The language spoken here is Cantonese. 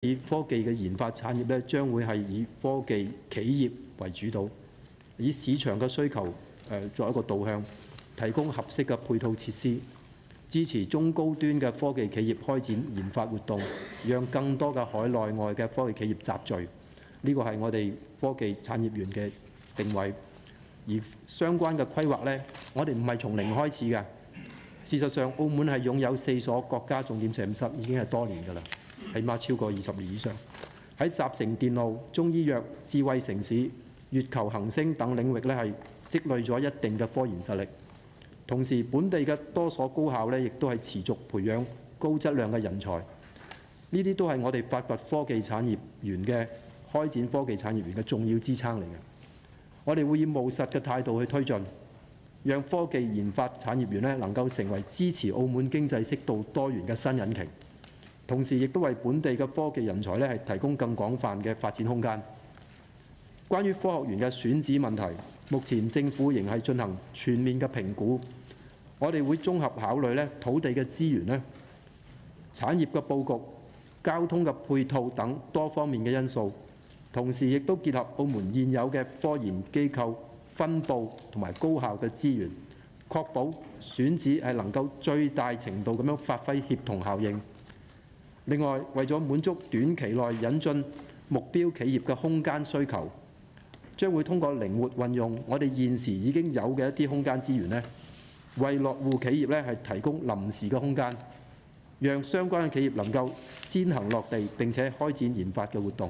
以科技嘅研發產業咧，將會係以科技企業為主導，以市場嘅需求作一個導向，提供合適嘅配套設施，支持中高端嘅科技企業開展研發活動，讓更多嘅海內外嘅科技企業集聚。呢個係我哋科技產業園嘅定位。而相關嘅規劃呢，我哋唔係從零開始嘅。事實上，澳門係擁有4所國家重點實驗室，已經係多年㗎啦，起碼超過20年以上。喺集成電路、中醫藥、智慧城市、月球行星等領域呢，係積累咗一定嘅科研實力。同時，本地嘅多所高校呢，亦都係持續培養高質量嘅人才。呢啲都係我哋發掘科技產業園嘅開展科技產業園嘅重要支撐嚟嘅。我哋會以務實嘅態度去推進，讓科技研發產業園能夠成為支持澳門經濟適度多元嘅新引擎，同時亦都為本地嘅科技人才係提供更廣泛嘅發展空間。關於科學園嘅選址問題，目前政府仍係進行全面嘅評估，我哋會綜合考慮土地嘅資源、產業嘅佈局、交通嘅配套等多方面嘅因素。同時亦都結合澳門現有嘅科研機構分佈同埋高校嘅資源，確保選址係能夠最大程度咁樣發揮協同效應。另外，為咗滿足短期內引進目標企業嘅空間需求，將會通過靈活運用我哋現時已經有嘅一啲空間資源為落戶企業係提供臨時嘅空間，讓相關嘅企業能夠先行落地並且開展研發嘅活動。